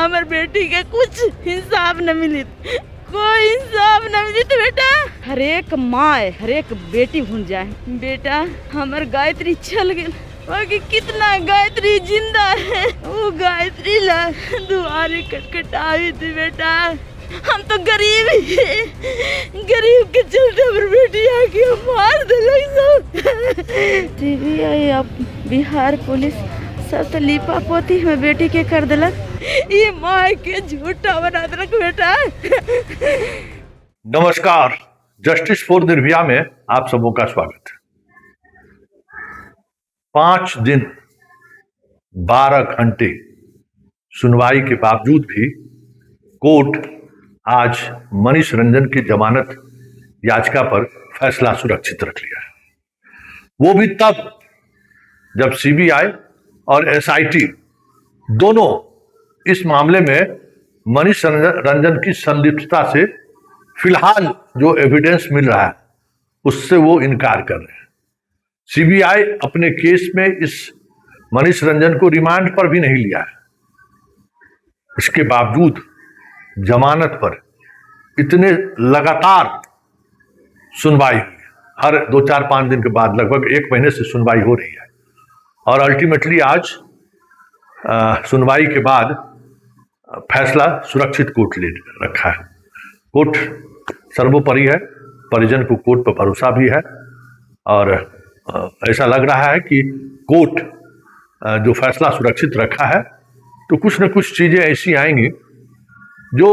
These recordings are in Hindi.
हमार बेटी के कुछ इंसाफ न मिली, कोई इंसाफ न मिली तो बेटा हर एक माँ हर एक बेटी भूल जाए। बेटा हमार गायत्री चल गई, बाकी कितना गायत्री जिंदा है, वो गायत्री ला दुआरे खटखटाई थी। बेटा हम तो गरीब ही, गरीब के चलते हमारी बेटी आके मार दिलक। सीबीआई अब बिहार पुलिस सब तो लिपा पोती में बेटी के कर दिलक, ये माँ के झूठा बना दिलक। बेटा नमस्कार, जस्टिस फॉर निर्भया में आप सबों का स्वागत है। 5 दिन 12 घंटे सुनवाई के बावजूद भी कोर्ट आज मनीष रंजन की जमानत याचिका पर फैसला सुरक्षित रख लिया है। वो भी तब जब सीबीआई और एसआईटी दोनों इस मामले में मनीष रंजन की संलिप्तता से फिलहाल जो एविडेंस मिल रहा है उससे वो इनकार कर रहे हैं। सीबीआई अपने केस में इस मनीष रंजन को रिमांड पर भी नहीं लिया है। इसके बावजूद जमानत पर इतने लगातार सुनवाई हुई, हर 2-4-5 दिन के बाद लगभग 1 महीने से सुनवाई हो रही है और अल्टीमेटली आज सुनवाई के बाद फैसला सुरक्षित कोर्ट ले रखा है। कोर्ट सर्वोपरि है, परिजन को कोर्ट पर भरोसा भी है और ऐसा लग रहा है कि कोर्ट जो फैसला सुरक्षित रखा है तो कुछ न कुछ चीजें ऐसी आएंगी जो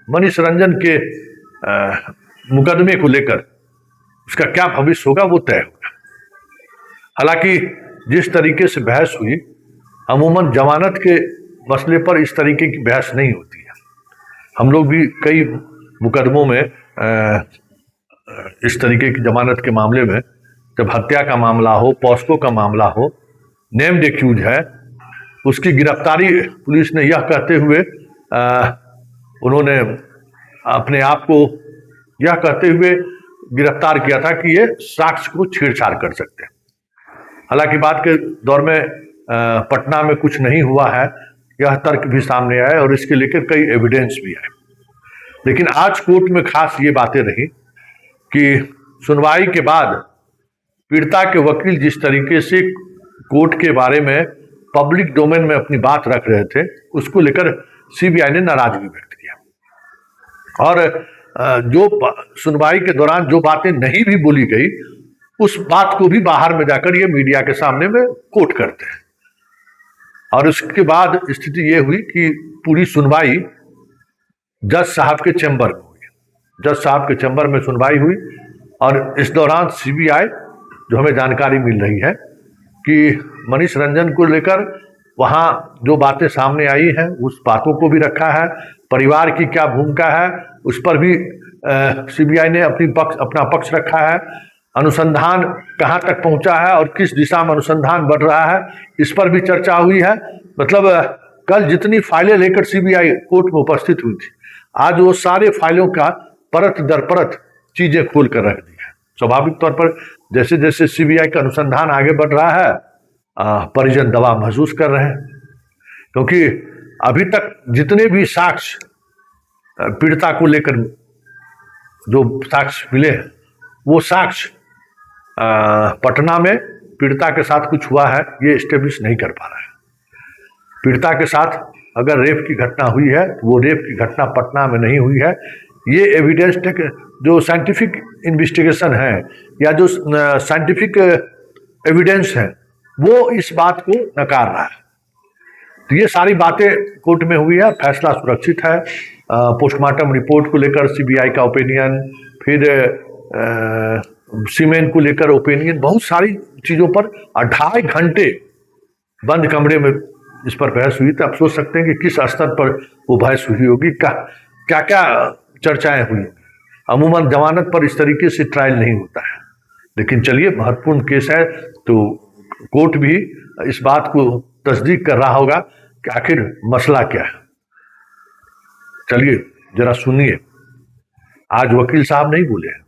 मनीष रंजन के मुकदमे को लेकर उसका क्या भविष्य होगा वो तय होगा। हालांकि जिस तरीके से बहस हुई, अमूमन जमानत के मसले पर इस तरीके की बहस नहीं होती है। हम लोग भी कई मुकदमों में इस तरीके की जमानत के मामले में, जब हत्या का मामला हो, पॉस्को का मामला हो, नेम्ड एक्यूज है, उसकी गिरफ्तारी पुलिस ने यह कहते हुए उन्होंने अपने आप को यह कहते हुए गिरफ्तार किया था कि ये साक्ष्य को छेड़छाड़ कर सकते हैं। हालांकि बात के दौर में पटना में कुछ नहीं हुआ है, यह तर्क भी सामने आया और इसके लेकर कई एविडेंस भी है। लेकिन आज कोर्ट में खास ये बातें रही कि सुनवाई के बाद पीड़िता के वकील जिस तरीके से कोर्ट के बारे में पब्लिक डोमेन में अपनी बात रख रहे थे, उसको लेकर सीबीआई ने नाराजगी व्यक्त किया और जो सुनवाई के दौरान जो बातें नहीं भी बोली गई उस बात को भी बाहर में जाकर ये मीडिया के सामने में कोट करते हैं। और उसके बाद स्थिति ये हुई कि पूरी सुनवाई जज साहब के चैम्बर में हुई। जज साहब के चैम्बर में सुनवाई हुई और इस दौरान सीबीआई, जो हमें जानकारी मिल रही है कि मनीष रंजन को लेकर वहाँ जो बातें सामने आई हैं उस बातों को भी रखा है, परिवार की क्या भूमिका है उस पर भी सीबीआई ने अपना पक्ष रखा है, अनुसंधान कहाँ तक पहुँचा है और किस दिशा में अनुसंधान बढ़ रहा है इस पर भी चर्चा हुई है। मतलब कल जितनी फाइलें लेकर सीबीआई कोर्ट में उपस्थित हुई थी, आज वो सारे फाइलों का परत दर परत चीजें खोल कर रख दी है। स्वाभाविक तौर पर जैसे जैसे सीबीआई का अनुसंधान आगे बढ़ रहा है, परिजन दबाव महसूस कर रहे हैं, क्योंकि अभी तक जितने भी साक्ष्य पीड़िता को लेकर जो साक्ष्य मिले हैं वो साक्ष्य पटना में पीड़िता के साथ कुछ हुआ है ये एस्टेब्लिश नहीं कर पा रहा है। पीड़िता के साथ अगर रेप की घटना हुई है तो वो रेप की घटना पटना में नहीं हुई है। ये एविडेंस जो साइंटिफिक इन्वेस्टिगेशन है या जो साइंटिफिक एविडेंस है वो इस बात को नकार रहा है। तो ये सारी बातें कोर्ट में हुई है, फैसला सुरक्षित है। पोस्टमार्टम रिपोर्ट को लेकर सीबीआई का ओपिनियन, फिर सीमेन को लेकर ओपिनियन, बहुत सारी चीज़ों पर 2.5 घंटे बंद कमरे में इस पर बहस हुई। तो आप सोच सकते हैं कि किस स्तर पर वो बहस हुई होगी, क्या क्या चर्चाएं हुई। अमूमन जमानत पर इस तरीके से ट्रायल नहीं होता है, लेकिन चलिए महत्वपूर्ण केस है तो कोर्ट भी इस बात को तस्दीक कर रहा होगा कि आखिर मसला क्या है। चलिए जरा सुनिए, आज वकील साहब नहीं बोले हैं।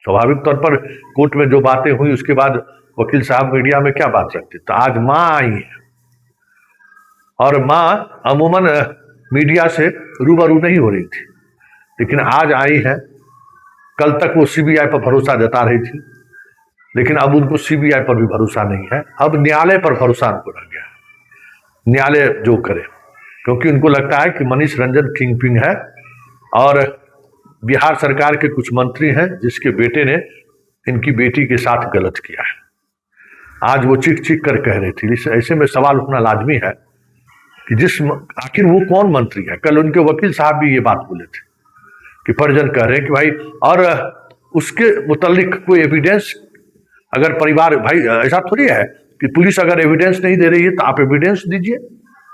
स्वाभाविक तौर पर कोर्ट में जो बातें हुई उसके बाद वकील साहब मीडिया में क्या बात रखते, तो आज माँ आई है और माँ अमूमन मीडिया से रूबरू नहीं हो रही थी, लेकिन आज आई है। कल तक वो सीबीआई पर भरोसा जता रही थी, लेकिन अब उनको सीबीआई पर भी भरोसा नहीं है। अब न्यायालय पर भरोसा उनको रह गया, न्यायालय जो करे, क्योंकि उनको लगता है कि मनीष रंजन किंग पिंग है और बिहार सरकार के कुछ मंत्री हैं जिसके बेटे ने इनकी बेटी के साथ गलत किया है। आज वो चीख चीख कर कह रही थी। ऐसे में सवाल उठना लाजमी है कि आखिर वो कौन मंत्री है। कल उनके वकील साहब भी ये बात बोले थे कि परिजन कह रहे हैं कि भाई, और उसके मुतालिक कोई एविडेंस अगर परिवार, भाई ऐसा थोड़ी है कि पुलिस अगर एविडेंस नहीं दे रही है तो आप एविडेंस दीजिए,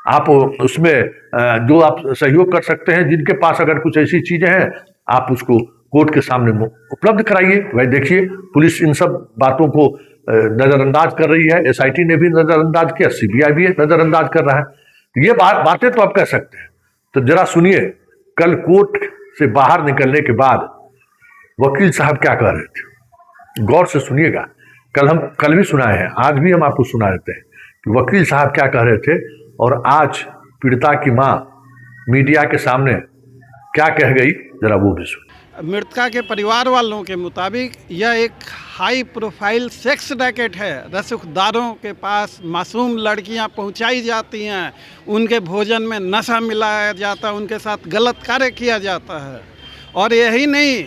आप उसमें जो आप सहयोग कर सकते हैं, जिनके पास अगर कुछ ऐसी चीजें हैं आप उसको कोर्ट के सामने उपलब्ध कराइए। भाई देखिए, पुलिस इन सब बातों को नजरअंदाज कर रही है, एसआईटी ने भी नजरअंदाज किया, सीबीआई भी नजरअंदाज कर रहा है। ये बातें तो आप कह सकते हैं। तो जरा सुनिए, कल कोर्ट से बाहर निकलने के बाद वकील साहब क्या कह रहे थे, गौर से सुनिएगा। कल भी सुनाए हैं, आज भी हम आपको सुना देते हैं कि वकील साहब क्या कह रहे थे और आज पीड़िता की मां मीडिया के सामने क्या कह गई, जरा वो भी सुनिए। मृतका के परिवार वालों के मुताबिक यह एक हाई प्रोफाइल सेक्स रैकेट है। रसूखदारों के पास मासूम लड़कियां पहुंचाई जाती हैं, उनके भोजन में नशा मिलाया जाता है, उनके साथ गलत कार्य किया जाता है। और यही नहीं,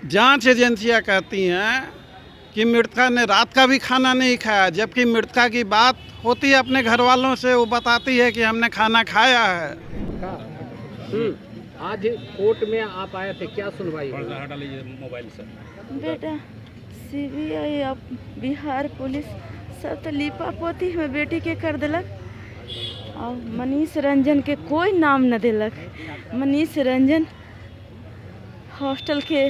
जांच एजेंसियां कहती हैं कि मृतका ने रात का भी खाना नहीं खाया, जबकि मृतका की बात होती है अपने घर वालों से, वो बताती है कि हमने खाना खाया है। आज कोर्ट में आप आए थे, क्या सुनवाई हुई? मोबाइल से बेटा, सीबीआई अब बिहार पुलिस सब तो लिपा पोती में बेटी के कर दिलक और मनीष रंजन के कोई नाम न दिलक। मनीष रंजन हॉस्टल के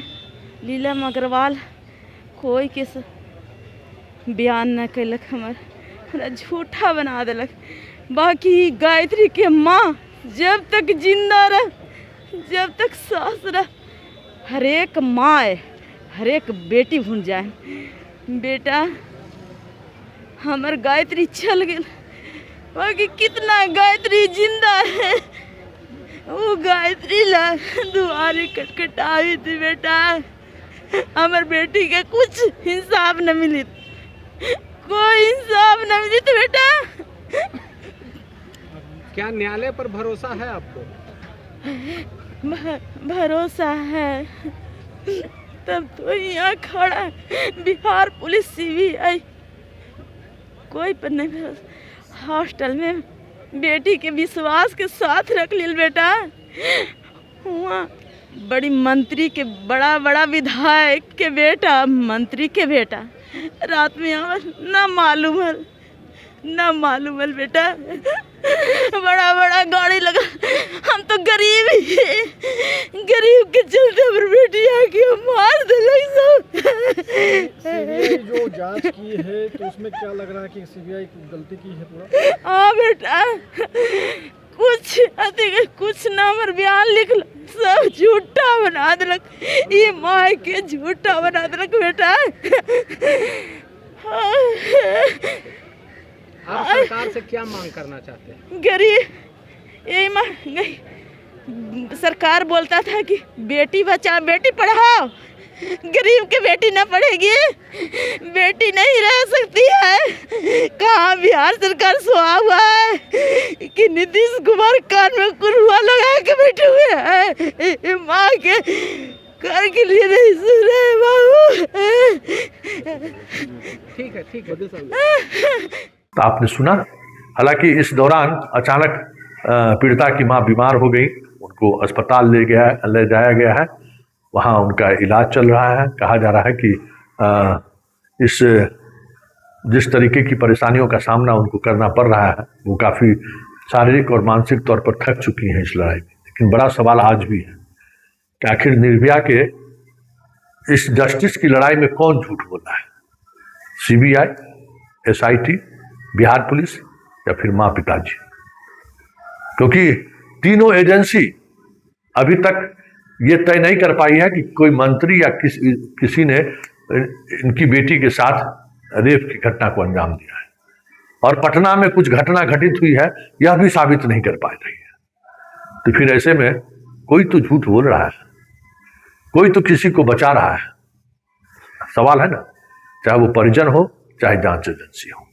लीलम अग्रवाल कोई के बयान न कैलक, हमारा झूठा बना दिलक। बाकी गायत्री के माँ जब तक जिंदा रह, जब तक सास रह, हर एक माँ हर एक बेटी भूल जाए। बेटा हमार गायत्री चल गई, बाकी कितना गायत्री जिंदा है। वो गायत्री ला दुआरे खटखटाई थी बेटा, हमार बेटी के कुछ इंसाफ न मिली, कोई इंसाफ न मिली तो बेटा। क्या न्यायालय पर भरोसा है आपको? भरोसा है, तब तो यहाँ खड़ा बिहार पुलिस सीबीआई कोई पर नहीं भरोसा। हॉस्टल में बेटी के विश्वास के साथ रख लिया बेटा। वहाँ बड़ी मंत्री के बड़ा विधायक के बेटा, मंत्री के बेटा रात में ना मालूम है बेटा। बड़ा गाड़ी लगा, हम तो गरीब ही, गरीब के चलते हमारी बेटी आके मार दिलक। सीबीआई जो जांच की है तो उसमें क्या लग रहा है कि सीबीआई गलती की है पूरा? हाँ बेटा, कुछ ना हमारे बयान लिख लो, सब झूठा बना दिलक, ये माँ के झूठा बना दिलक बेटा। आप सरकार से क्या मांग करना चाहते हैं? गरीब यही मांग, सरकार बोलता था कि बेटी बचाओ बेटी पढ़ाओ, गरीब के बेटी ना पढ़ेगी, बेटी नहीं रह सकती है। कहाँ बिहार सरकार सोआ हुआ है कि नीतीश कुमार कान में कुरुआ लगा के बैठे हुए हैं, माँ के घर के लिए नहीं सुन रहे बाबू। ठीक है। तो आपने सुना। हालांकि इस दौरान अचानक पीड़िता की मां बीमार हो गई, उनको अस्पताल ले जाया गया है, वहां उनका इलाज चल रहा है। कहा जा रहा है कि जिस तरीके की परेशानियों का सामना उनको करना पड़ रहा है, वो काफ़ी शारीरिक और मानसिक तौर पर थक चुकी हैं इस लड़ाई में। लेकिन बड़ा सवाल आज भी है कि आखिर निर्भया के इस जस्टिस की लड़ाई में कौन झूठ बोला है, सीबीआई, एसआईटी, बिहार पुलिस या फिर माँ पिताजी? क्योंकि तीनों एजेंसी अभी तक ये तय नहीं कर पाई है कि कोई मंत्री या किसी ने इनकी बेटी के साथ रेप की घटना को अंजाम दिया है। और पटना में कुछ घटना घटित हुई है यह भी साबित नहीं कर पा रही है। तो फिर ऐसे में कोई तो झूठ बोल रहा है, कोई तो किसी को बचा रहा है। सवाल है ना, चाहे वो परिजन हो चाहे जांच एजेंसी हो।